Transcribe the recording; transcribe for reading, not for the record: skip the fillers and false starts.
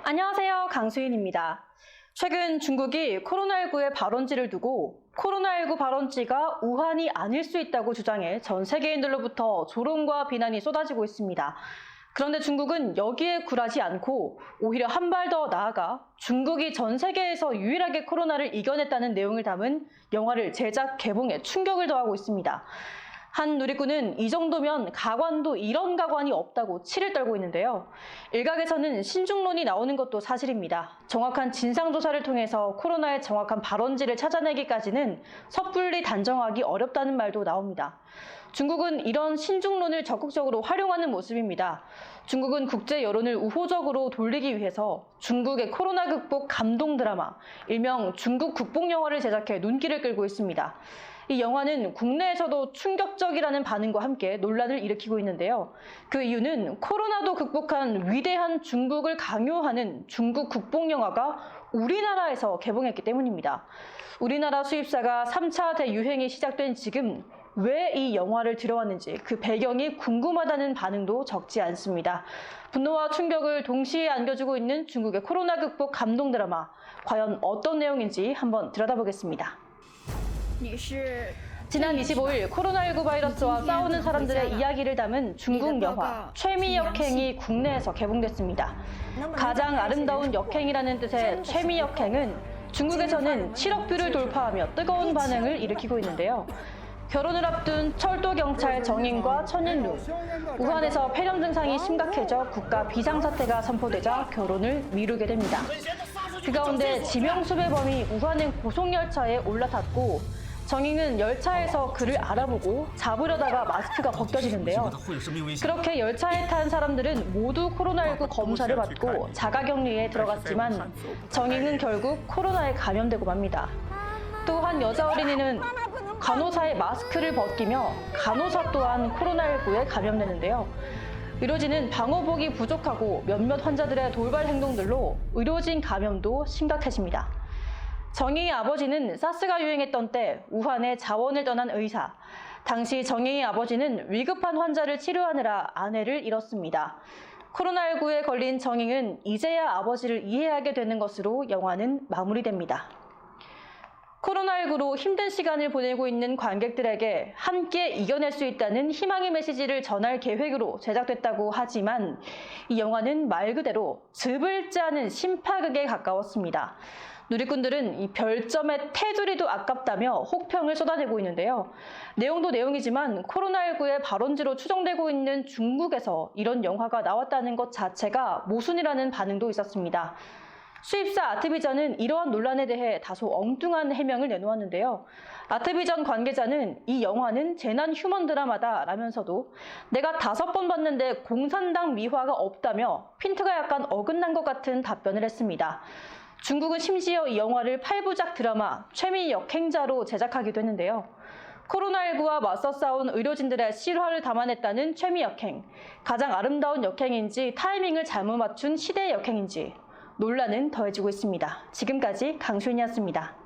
안녕하세요. 강수인입니다. 최근 중국이 코로나19의 발원지를 두고 코로나19 발원지가 우한이 아닐 수 있다고 주장해 전 세계인들로부터 조롱과 비난이 쏟아지고 있습니다. 그런데 중국은 여기에 굴하지 않고 오히려 한 발 더 나아가 중국이 전 세계에서 유일하게 코로나를 이겨냈다는 내용을 담은 영화를 제작, 개봉에 충격을 더하고 있습니다. 한 누리꾼은 이 정도면 가관도 이런 가관이 없다고 치를 떨고 있는데요. 일각에서는 신중론이 나오는 것도 사실입니다. 정확한 진상조사를 통해서 코로나의 정확한 발원지를 찾아내기까지는 섣불리 단정하기 어렵다는 말도 나옵니다. 중국은 이런 신중론을 적극적으로 활용하는 모습입니다. 중국은 국제 여론을 우호적으로 돌리기 위해서 중국의 코로나 극복 감동 드라마, 일명 중국 국뽕 영화를 제작해 눈길을 끌고 있습니다. 이 영화는 국내에서도 충격적이라는 반응과 함께 논란을 일으키고 있는데요. 그 이유는 코로나도 극복한 위대한 중국을 강요하는 중국 국뽕 영화가 우리나라에서 개봉했기 때문입니다. 우리나라 수입사가 3차 대유행이 시작된 지금 왜 이 영화를 들여왔는지 그 배경이 궁금하다는 반응도 적지 않습니다. 분노와 충격을 동시에 안겨주고 있는 중국의 코로나 극복 감동 드라마, 과연 어떤 내용인지 한번 들여다보겠습니다. 지난 25일 코로나19 바이러스와 싸우는 사람들의 이야기를 담은 중국 영화 최미 역행이 국내에서 개봉됐습니다. 가장 아름다운 역행이라는 뜻의 최미 역행은 중국에서는 7억 뷰를 돌파하며 뜨거운 반응을 일으키고 있는데요. 결혼을 앞둔 철도경찰 정인과 천인루, 우한에서 폐렴 증상이 심각해져 국가 비상사태가 선포되자 결혼을 미루게 됩니다. 그 가운데 지명수배범이 우한행 고속열차에 올라탔고 정인은 열차에서 그를 알아보고 잡으려다가 마스크가 벗겨지는데요. 그렇게 열차에 탄 사람들은 모두 코로나19 검사를 받고 자가격리에 들어갔지만 정인은 결국 코로나에 감염되고 맙니다. 또 한 여자 어린이는 간호사의 마스크를 벗기며 간호사 또한 코로나19에 감염되는데요. 의료진은 방호복이 부족하고 몇몇 환자들의 돌발 행동들로 의료진 감염도 심각해집니다. 정인의 아버지는 사스가 유행했던 때 우한에 자원을 떠난 의사. 당시 정인의 아버지는 위급한 환자를 치료하느라 아내를 잃었습니다. 코로나19에 걸린 정인은 이제야 아버지를 이해하게 되는 것으로 영화는 마무리됩니다. 코로나19로 힘든 시간을 보내고 있는 관객들에게 함께 이겨낼 수 있다는 희망의 메시지를 전할 계획으로 제작됐다고 하지만 이 영화는 말 그대로 즙을 짜는 심파극에 가까웠습니다. 누리꾼들은 이 별점의 테두리도 아깝다며 혹평을 쏟아내고 있는데요. 내용도 내용이지만 코로나19의 발원지로 추정되고 있는 중국에서 이런 영화가 나왔다는 것 자체가 모순이라는 반응도 있었습니다. 수입사 아트비전은 이러한 논란에 대해 다소 엉뚱한 해명을 내놓았는데요. 아트비전 관계자는 이 영화는 재난 휴먼 드라마다라면서도 내가 5번 봤는데 공산당 미화가 없다며 핀트가 약간 어긋난 것 같은 답변을 했습니다. 중국은 심지어 이 영화를 8부작 드라마 최미 역행자로 제작하기도 했는데요. 코로나19와 맞서 싸운 의료진들의 실화를 담아냈다는 최미 역행, 가장 아름다운 역행인지 타이밍을 잘못 맞춘 시대 역행인지 논란은 더해지고 있습니다. 지금까지 강수인이었습니다.